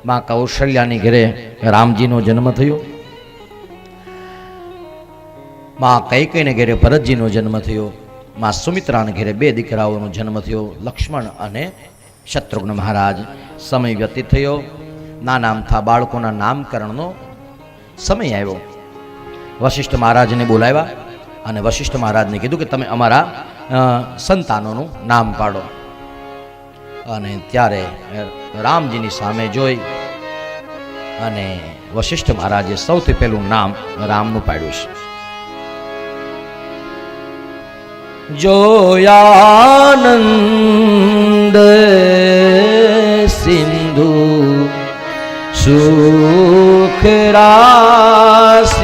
માં કૌશલ્યાની ઘરે રામજીનો જન્મ થયો, માં કૈકેયીને ઘરે ભરતજીનો જન્મ થયો, માં સુમિત્રાને ઘરે બે દીકરાઓનો જન્મ થયો, લક્ષ્મણ અને શત્રુઘ્ન મહારાજ. સમય વ્યતીત થયો, નાના અમથા બાળકોના નામકરણનો સમય આવ્યો. વશિષ્ઠ મહારાજને બોલાવ્યા અને વશિષ્ઠ મહારાજને કીધું કે તમે અમારા સંતાનોનું નામ પાડો. અને ત્યારે રામજીની સામે જોઈ અને વશિષ્ઠ મહારાજે સૌથી પહેલું નામ રામનું પાડ્યું છે. જોયાનંદ સિંધુ સુખ રાશી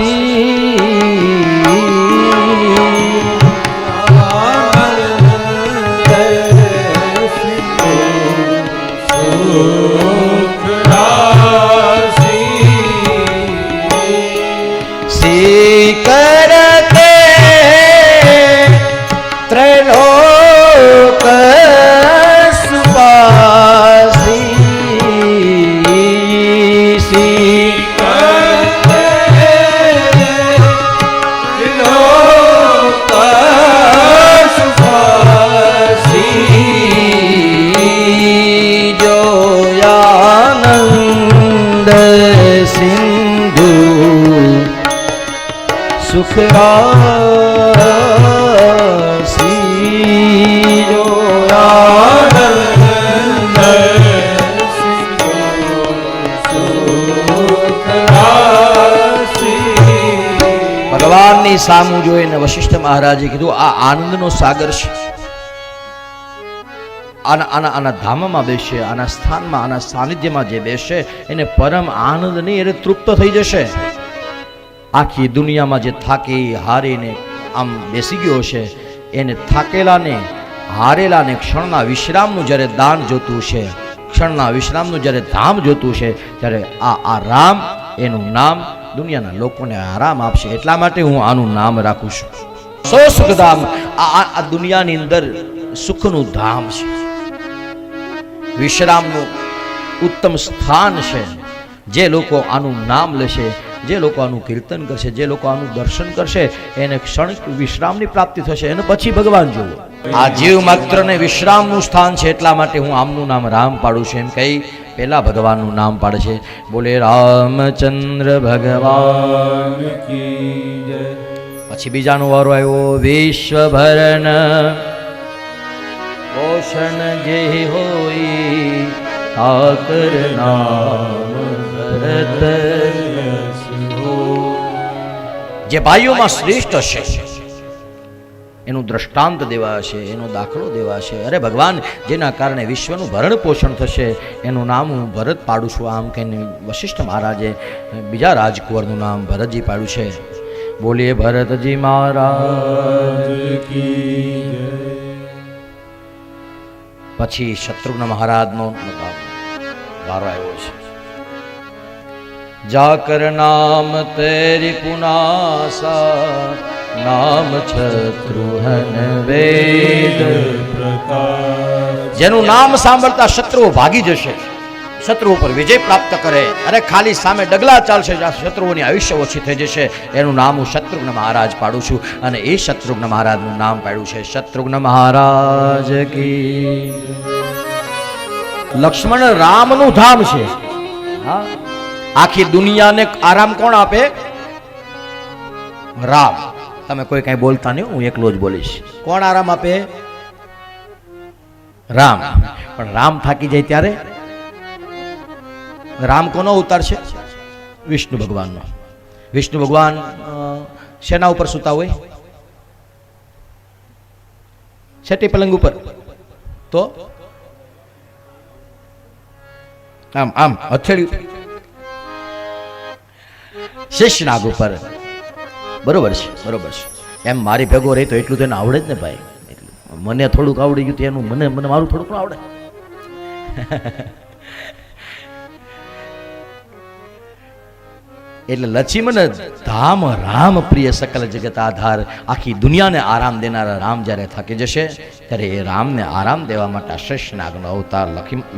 સુખ રાશી જોયાનંદ સિંધુ સુખ રાશી. ભગવાનની સામું જોઈને વશિષ્ઠ મહારાજે કીધું આ આનંદનો સાગર છે. આના ધામમાં બેસે, આના સ્થાનમાં, આના સાનિધ્યમાં જે બેસે એને પરમ આનંદ નહીં, એટલે તૃપ્ત થઈ જશે. આખી દુનિયામાં જે થાકી હારીને આમ બેસી ગયો છે એને થાકેલાને હારેલાને ક્ષણના વિશ્રામનું જ્યારે દાન જોતું છે, ક્ષણના વિશ્રામનું જ્યારે ધામ જોતું છે, ત્યારે આ રામ એનું નામ દુનિયાના લોકોને આરામ આપશે. એટલા માટે હું આનું નામ રાખું છું. સુખધામ આ દુનિયાની અંદર સુખનું ધામ છે, વિશ્રામનું ઉત્તમ સ્થાન છે. જે લોકો આનું નામ લેશે, જે લોકો આનું કીર્તન કરશે, જે લોકો આનું દર્શન કરશે એને ક્ષણિક વિશ્રામની પ્રાપ્તિ થશે. એને પછી ભગવાન જોવો. આ જીવ માત્રને વિશ્રામનું સ્થાન છે, એટલા માટે હું આમનું નામ રામ પાડું છું. એમ કહી પહેલા ભગવાનનું નામ પાડે છે. બોલે રામચંદ્ર ભગવાન કી જય. પછી બીજાનો વારો આવ્યો. વિશ્વભરન પોષણ જે હોય ઠાકર નામ ભરત. જે ભાઈઓમાં શ્રેષ્ઠ હશે એનું દ્રષ્ટાંત દેવા છે, એનો દાખલો દેવા છે. અરે ભગવાન જેના કારણે વિશ્વનું ભરણ પોષણ થશે એનું નામ હું ભરત પાડું છું. આમ કહીને વશિષ્ઠ મહારાજે બીજા રાજકુંવરનું નામ ભરતજી પાડ્યું છે. બોલીએ ભરતજી મહારાજ કી જય. પછી શત્રુઘ્ન મહારાજનો વારો આવ્યો છે. जाकर नाम तेरी पुनासा नाम शत्रुघ्न वेद प्रकाश. જેનું નામ સાંભળતા શત્રુઓ ભાગી જશે, શત્રુઓ પર વિજય પ્રાપ્ત કરે. અરે ખાલી સામે ડગલા ચાલશે, શત્રુઓની આયુષ્ય ઓછી થઈ જશે. એનું નામ હું શત્રુઘ્ન મહારાજ પાડું છું અને એ શત્રુઘ્ન મહારાજનું નામ પાડ્યું છે શત્રુઘ્ન મહારાજ કી. લક્ષ્મણ રામનું ધામ છે. હા, આખી દુનિયાને આરામ કોણ આપે? રામ. તમે કોઈ કઈ બોલતા નહીં, હું એકલો જ બોલીશ. કોણ આરામ આપે? રામ. પણ રામ થાકી જાય ત્યારે રામ કોનો અવતાર છે? વિષ્ણુ ભગવાનનો. વિષ્ણુ ભગવાન શેના ઉપર સૂતા હોય? છેટી પલંગ ઉપર. તો આમ આમ હથેળી શેષનાગ ઉપર. બરોબર છે, બરોબર છે. એમ મારી ભેગો રહી તો એટલું તો એને આવડે જ ને ભાઈ. મને થોડુંક આવડી ગયું એનું મને મારું થોડુંક આવડે. એટલે લક્ષ્મણ ધામ રામ પ્રિય સકલ જગત આધાર, આખી દુનિયાને આરામ દેનારા રામ જ્યારે થાકી જશે ત્યારે એ રામને આરામ દેવા માટે શ્રેષ્ઠ નાગનો અવતાર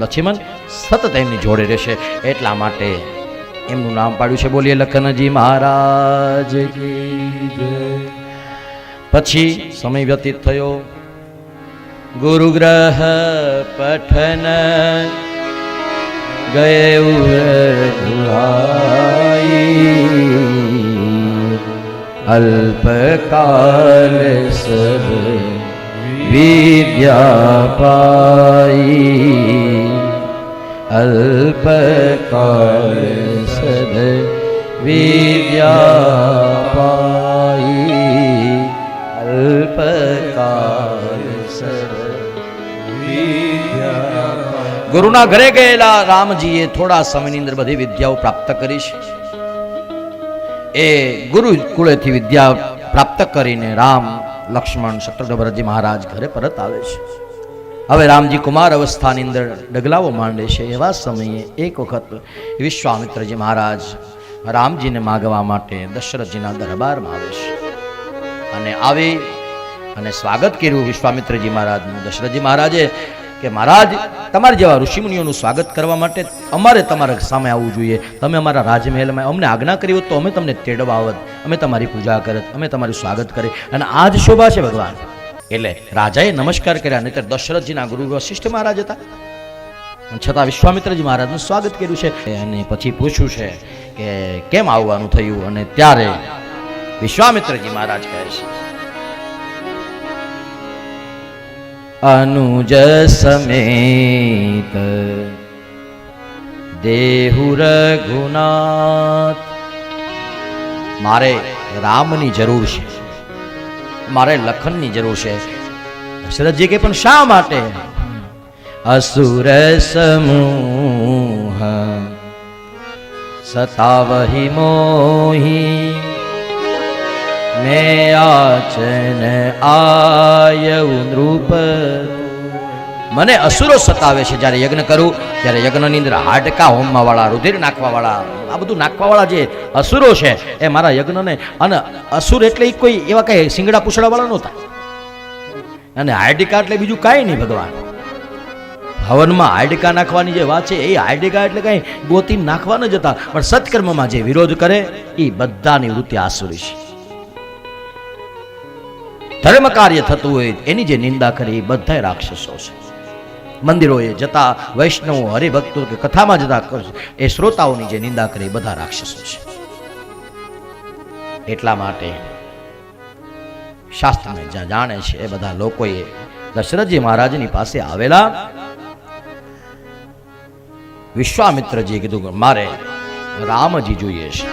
લક્ષ્મણ સતત એમની જોડે રહેશે. એટલા માટે એમનું નામ પાડ્યું છે. બોલીએ લખનજી મહારાજ કી જય. પછી સમય વ્યતીત થયો. ગુરુગ્રહ પઠન ગયે અલ્પકાલ સબ વિદ્યા પાઈ, અલ્પકાલ સબ વિદ્યા પાઈ, અલ્પકાલ સબ વિદ્યા. ગુરુના ઘરે ગયેલા રામજીએ થોડા સમયની અંદર બધી વિદ્યાઓ પ્રાપ્ત કરી છે. એ ગુરુકુળેથી વિદ્યા પ્રાપ્ત કરીને રામ લક્ષ્મણ શત્રુઘ્ન ભરતજી મહારાજ ઘરે પરત આવે છે. હવે રામજી કુમાર અવસ્થાની અંદર ડગલાવો માંડે છે. એવા સમયે એક વખત વિશ્વામિત્રજી મહારાજ રામજીને માગવા માટે દશરથજીના દરબારમાં આવે છે. અને આવી અને સ્વાગત કર્યું વિશ્વામિત્રજી મહારાજનું. દશરથજી મહારાજે કે મહારાજ, તમારા જેવા ઋષિમુનિઓનું સ્વાગત કરવા માટે અમારે તમારા સામે આવવું જોઈએ. તમે અમારા રાજમહેલમાં અમને આજ્ઞા કરી હોત તો અમે તમને તેડવા આવત, અમે તમારી પૂજા કરત, અમે તમારું સ્વાગત કરી. અને આ જ શોભા છે ભગવાન. એટલે રાજાએ નમસ્કાર કર્યા. નહીતર દશરથજીના ગુરુ વશિષ્ઠ મહારાજ હતા, છતાં વિશ્વામિત્રજી મહારાજનું સ્વાગત કર્યું છે. અને પછી પૂછ્યું છે કે કેમ આવવાનું થયું. અને ત્યારે વિશ્વામિત્રજી મહારાજ કહે છે, અનુજ સમેત દેહુ રઘુનાથ. મારે રામની જરૂર છે, મારે લખનની જરૂર છે. દશરથજી કે પણ શા માટે? અસુર સમૂહ સતાવહી મોહી, મેં આચન આયુ નૃપ. મને અસુરો સતાવે છે. જ્યારે યજ્ઞ કરું ત્યારે યજ્ઞની અંદર હાડકા હોમવા વાળા, રુધિર નાખવા વાળા, આ બધું નાખવા વાળા જે અસુરો છે એ મારા યજ્ઞને. અને અસુર એટલે કોઈ એવા કઈ સિંગડા પૂછડા વાળા નહોતા. અને હાડકા એટલે બીજું કાંઈ નહીં ભગવાન. હવનમાં હાડકા નાખવાની જે વાત છે એ હાડકા એટલે કઈ ગોતી નાખવા ન જતા, પણ સત્કર્મમાં જે વિરોધ કરે એ બધાની વૃત્તિ આસુરી છે. ધર્મ કાર્ય થતું હોય એની જે નિંદા કરી એ બધા રાક્ષસો છે. મંદિરોએ જતા વૈષ્ણવો, હરિભક્તો કે કથામાં જતા એ શ્રોતાઓની જે નિંદા કરે એ બધા રાક્ષસો છે. એટલા માટે શાસ્ત્રને જ્યાં જાણે છે એ બધા લોકોએ દશરથજી મહારાજની પાસે આવેલા. વિશ્વામિત્રજીએ કીધું મારે રામજી જોઈએ છે.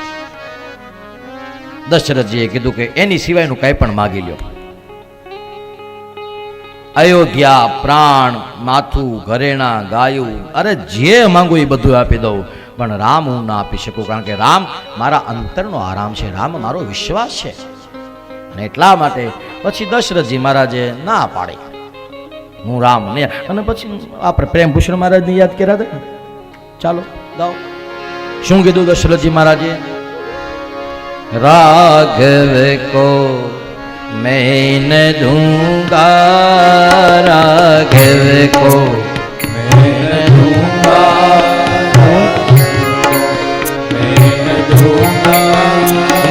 દશરથજીએ કીધું કે એની સિવાયનું કંઈ પણ માગી લ્યો. અયોધ્યા, પ્રાણ, માથું, ઘરેણા, ગાયું, અરે જે માંગુ એ બધું આપી દઉં, પણ રામ હું ના આપી શકું. કારણ કે રામ મારા અંતરનો આરામ છે, રામ મારો વિશ્વાસ છે. અને એટલા માટે પછી દશરથજી મહારાજે ના પાડી, હું રામ ને. અને પછી આપણે પ્રેમભૂષણ મહારાજને યાદ કર્યા હતા. ચાલો ગાઓ. શું કીધું દશરથજી મહારાજે? રાઘવ કો मैं न दूंगा, राघव को मैं न दूंगा,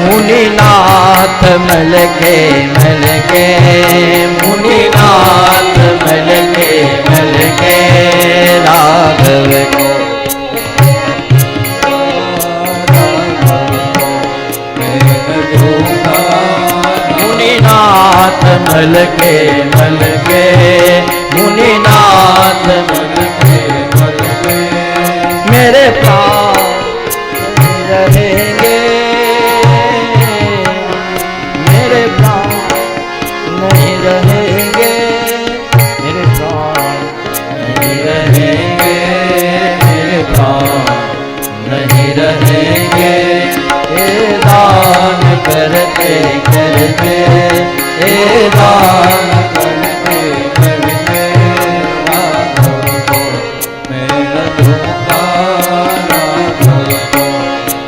मुनिनाथ मल के मुनिनाथ मल के राघव को मुनिनाथ मल के मुनिनाथ मल के मेरे पास रहेंगे, मेरे प्राण नहीं रहेंगे, मेरे प्राण नहीं रहेंगे, मेरे प्राण नहीं रहेंगे. ए दान करते करते, ए दान करते करते राघव को मैं न दूंगा, राघव को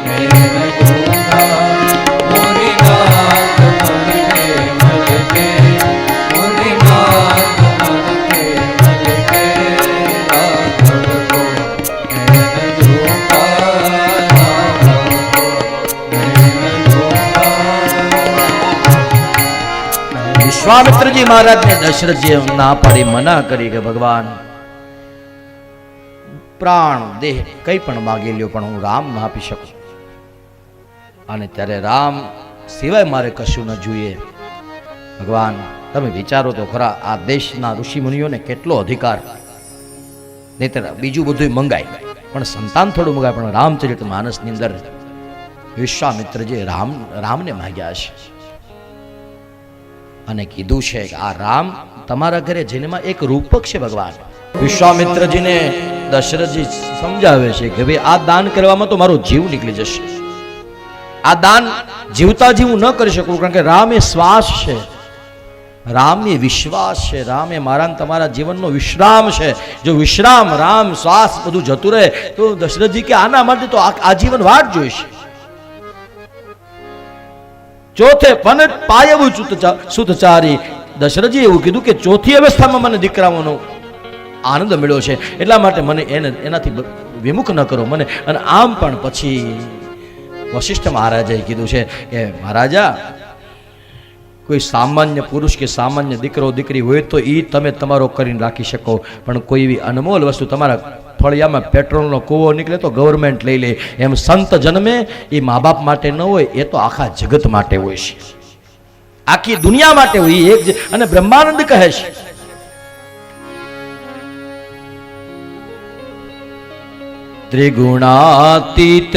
मैं न दूंगा. વિશ્વામિત્રજી મહારાજને દશરથજીએ ના પાડી મના કરી કે ભગવાન પ્રાણ દેહ કંઈ પણ માગી લ્યો પણ હું રામ ના આપી શકું, અને ત્યારે રામ સિવાય મારે કશું ન જોઈએ. ભગવાન તમે વિચારો તો ખરા, આ દેશના ઋષિ મુનિઓને કેટલો અધિકાર, નહીતર બીજું બધું મંગાય પણ સંતાન થોડું મંગાય, પણ રામચરિત માનસની અંદર વિશ્વામિત્રજી રામને માગ્યા છે અને કીધું છે કે આ રામ તમારા ઘરે જેનેમાં એક રૂપક છે. ભગવાન વિશ્વામિત્રજીને દશરથજી સમજાવે છે કે ભાઈ આ દાન કરવામાં તો મારો જીવ નીકળી જશે, આ દાન જીવતા જીવ ન કરી શકું, કારણ કે રામ એ શ્વાસ છે, રામ એ વિશ્વાસ છે, રામ એ મારા તમારા જીવનનો વિશ્રામ છે. જો વિશ્રામ રામ શ્વાસ બધું જતું રહે તો દશરથજી કે આના માટે તો આજીવન વાટ જોઈશે. ચોથે પન પાયવું સુતચારી, દશરથજી એવું કીધું કે ચોથી અવસ્થામાં મને દીકરાઓનો આનંદ મળ્યો છે, એટલા માટે મને એનાથી વિમુખ ન કરો મને. અને આમ પણ પછી વશિષ્ઠ મહારાજાએ કીધું છે કે મહારાજા કોઈ સામાન્ય પુરુષ કે સામાન્ય દીકરો દીકરી હોય તો એ તમે તમારો કરીને રાખી શકો, પણ કોઈ એવી અનમોલ વસ્તુ તમારા ફળિયામાં પેટ્રોલનો કૂવો નીકળે તો ગવર્મેન્ટ લઈ લે, એમ સંત જન્મે એ મા બાપ માટે ન હોય, એ તો આખા જગત માટે હોય છે, આખી દુનિયા માટે હોય. એક અને બ્રહ્માનંદ કહે છે ત્રિગુણાતીત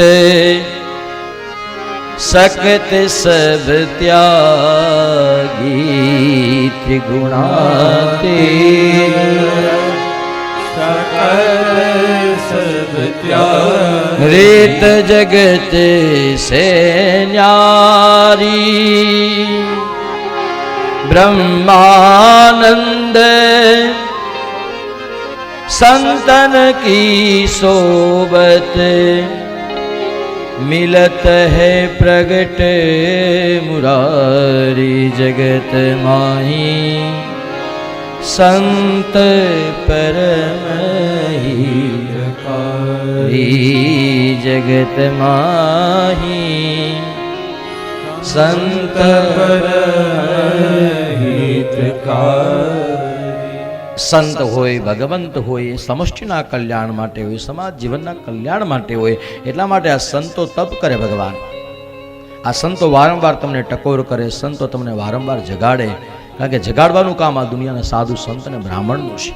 सकत सब त्यागी, त्रिगुणातीत सकत सब त्यागी, रेत जगत से न्यारी, ब्रह्मानंद संतन की सोबत, मिलत है प्रगट मुरारी, जगत माही संत परम हितकारी, जगत माही संत परम हितकारी. સંત હોય, ભગવંત હોય, સમષ્ટિના કલ્યાણ માટે હોય, સમાજ જીવનના કલ્યાણ માટે હોય, એટલા માટે આ સંતો તપ કરે. ભગવાન આ સંતો વારંવાર તમને ટકોર કરે, સંતો તમને વારંવાર જગાડે, કારણ કે જગાડવાનું કામ આ દુનિયાના સાધુ સંત અને બ્રાહ્મણનું છે.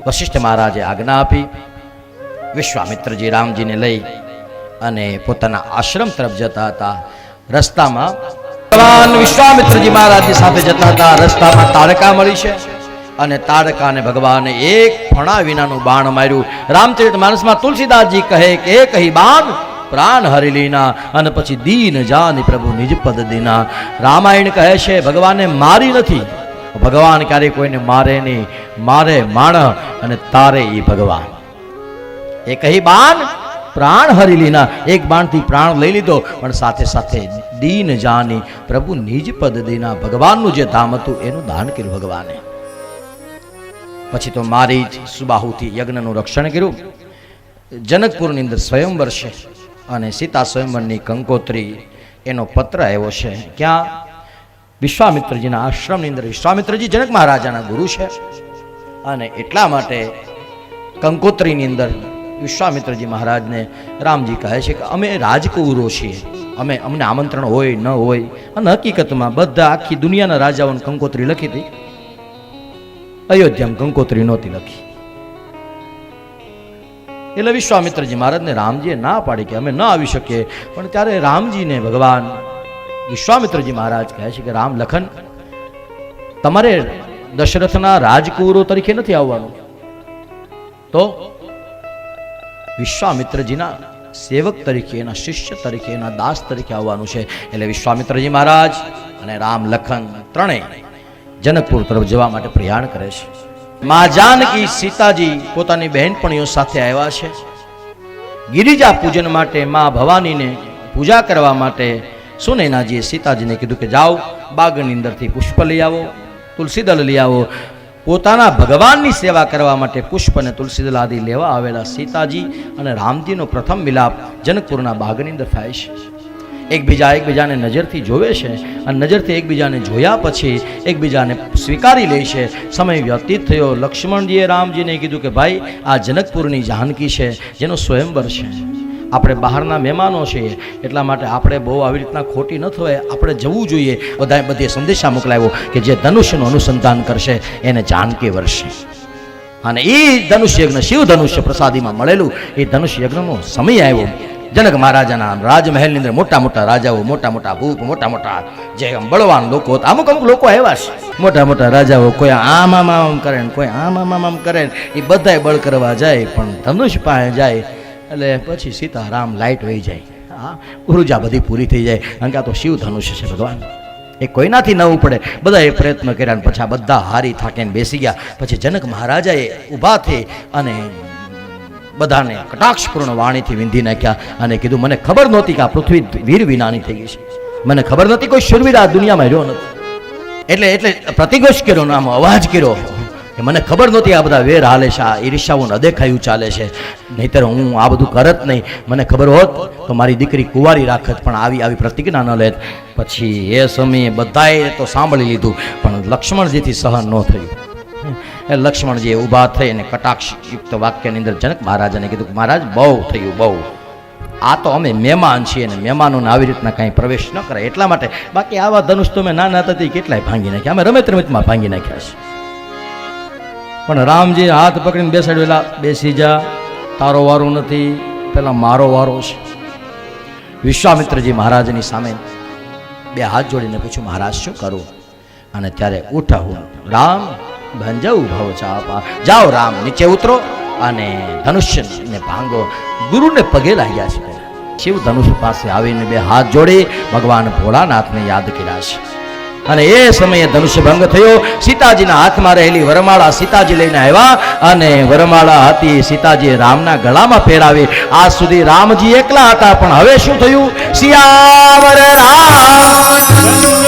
વશિષ્ઠ મહારાજે આજ્ઞા આપી. વિશ્વામિત્રજી રામજીને લઈ અને પોતાના આશ્રમ તરફ જતા હતા. રસ્તામાં ભગવાન વિશ્વામિત્રજી મહારાજની સાથે જતા હતા. રસ્તામાં તાડકા મળી છે અને તાડકાને ભગવાને એક ફણા વિનાનું બાણ માર્યું. રામચરિત માનસમાં તુલસીદાસજી કહે કે એક કહી બાણ પ્રાણ હરી લીના, અને પછી દીન જાની પ્રભુ નિજ પદ દીના. રામાયણ કહે છે ભગવાને મારી નથી, ભગવાન ક્યારેય કોઈને મારે નહીં, મારે માણ અને તારે એ ભગવાન. એ કહી બાણ પ્રાણ હરી લીના, એક બાણથી પ્રાણ લઈ લીધો, પણ સાથે સાથે દીન જાની પ્રભુ નિજ પદ દીના, ભગવાનનું જે ધામ હતું એનું દાન કર્યું ભગવાને. પછી તો મારી જ સુબાહુથી યજ્ઞનું રક્ષણ કર્યું. જનકપુરની અંદર સ્વયંવર છે અને સીતા સ્વયંવરની કંકોત્રી એનો પત્ર આવ્યો છે. ક્યાં? વિશ્વામિત્રજીના આશ્રમની અંદર. વિશ્વામિત્રજી જનક મહારાજાના ગુરુ છે અને એટલા માટે કંકોત્રીની અંદર વિશ્વામિત્રજી મહારાજને રામજી કહે છે કે અમે રાજકુંવરો છીએ, અમને આમંત્રણ હોય ન હોય. અને હકીકતમાં બધા આખી દુનિયાના રાજાઓને કંકોત્રી લખી હતી, અયોધ્યામાં કંકોત્રી નહોતી લખી. એટલે વિશ્વામિત્રજી મહારાજને રામજીએ ના પાડી કે અમે ન આવી શકીએ. પણ ત્યારે રામજીને ભગવાન વિશ્વામિત્રજી મહારાજ કહે છે કે રામ લખન, તમારે દશરથના રાજકુંવરો તરીકે નથી આવવાનું, તો વિશ્વામિત્રજીના સેવક તરીકે, એના શિષ્ય તરીકે, એના દાસ તરીકે આવવાનું છે. એટલે વિશ્વામિત્રજી મહારાજ અને રામ લખન ત્રણેય જનકપુર તરફ જવા માટે પ્રયાણ કરે છે. મા જાનકી સીતાજી પોતાની બહેનપણીઓ સાથે આવ્યા છે. ગિરિજા પૂજન માટે મા ભવાનીને પૂજા કરવા માટે સુનૈનાજીએ સીતાજીને કીધું કે જાઓ બાગની અંદરથી પુષ્પ લઈ આવો, તુલસીદળ લઈ આવો. પોતાના ભગવાનની સેવા કરવા માટે પુષ્પ અને તુલસીદળ આદિ લેવા આવેલા સીતાજી અને રામજીનો પ્રથમ મિલાપ જનકપુરના બાગની અંદર થાય છે. એકબીજાને નજરથી જોવે છે અને નજરથી એકબીજાને જોયા પછી એકબીજાને સ્વીકારી લે છે. સમય વ્યતીત થયો. લક્ષ્મણજીએ રામજીને કીધું કે ભાઈ, આ જનકપુરની જાનકી છે, જેનો સ્વયંવર છે. આપણે બહારના મહેમાનો છીએ, એટલા માટે આપણે બહુ આવી રીતના ખોટી ન થવાય, આપણે જવું જોઈએ. બધે સંદેશા મોકલાવ્યો કે જે ધનુષ્યનું અનુસંધાન કરશે એને જાનકી વરસે. અને એ ધનુષ્ય યજ્ઞ, શિવ ધનુષ્ય પ્રસાદીમાં મળેલું એ ધનુષ્ય યજ્ઞનો સમય આવ્યો. જનક મહારાજાના રાજમહેલની અંદર મોટા મોટા રાજાઓ, મોટા મોટા ભૂપ, મોટા મોટા જે બળવાન લોકો હતા, અમુક લોકો આવ્યા છે. મોટા મોટા રાજાઓ, કોઈ આમ આમ આમ કરે ને કોઈ આમ આમ આમ કરે ને, એ બધાય બળ કરવા જાય, પણ ધનુષ પાસે જાય એટલે પછી સીતારામ લાઈટ વહી જાય. હા, ઉર્જા બધી પૂરી થઈ જાય. કારણ કે આ તો શિવ ધનુષ્ય છે ભગવાન, એ કોઈનાથી ન ઉપડે. બધાએ પ્રયત્ન કર્યા ને પછી આ બધા હારી થાકીને બેસી ગયા. પછી જનક મહારાજાએ ઊભા થઈ અને બધાને કટાક્ષપૂર્ણ વાણીથી વિંધી નાખ્યા અને કીધું, મને ખબર નહોતી કે આ પૃથ્વી વીર વિનાની થઈ ગઈ છે. મને ખબર નહોતી કોઈ શૂરવીર આ દુનિયામાં રહ્યો નથી. એટલે પ્રતિઘોષ કર્યો, નામ અવાજ કર્યો કે મને ખબર નહોતી આ બધા વેર હાલે છે, આ ઈર્ષાઓને અદેખાયું ચાલે છે. નહીંતર હું આ બધું કરત નહીં. મને ખબર હોત તો મારી દીકરી કુંવારી રાખત, પણ આવી પ્રતિજ્ઞા ન લેત. પછી એ સમયે બધાએ તો સાંભળી લીધું, પણ લક્ષ્મણજીથી સહન ન થયું. એ લક્ષ્મણજીએ ઊભા થઈ અને કટાક્ષયુક્ત વાક્યની અંદર જનક મહારાજાને કીધું કે મહારાજ, બહુ થયું, બહુ. આ તો અમે મહેમાન છીએ અને મહેમાનોને આવી રીતના કાંઈ પ્રવેશ ન કરે એટલા માટે. બાકી આવા ધનુષ તો મેં નાના હતા કેટલાય ભાંગી નાખ્યા, અમે રમતમાં ભાંગી નાખ્યા છે. પણ રામજી હાથ પકડીને બેસાડેલા, બેસી જા, તારો વારો નથી, પેલા મારો વારો છે. વિશ્વામિત્રજી મહારાજની સામે બે હાથ જોડીને પૂછ્યું, મહારાજ શું કરું? અને ત્યારે ઉઠાવું, રામ ભંજાવું ભાવ ચાપા, જાઓ રામ, નીચે ઉતરો અને ધનુષ્યને ભાંગો. ગુરુને પગે લાગ્યા છે. શિવ ધનુષ્ય પાસે આવીને બે હાથ જોડી ભગવાન ભોળાનાથને યાદ કર્યા છે. અને એ સમયે ધનુષ્ય ભંગ થયો. સીતાજીના હાથમાં રહેલી વરમાળા સીતાજી લઈને આવ્યા અને વરમાળા હતી સીતાજીએ રામના ગળામાં પહેરાવી. આજ સુધી રામજી એકલા હતા, પણ હવે શું થયું? સિયાવર રામ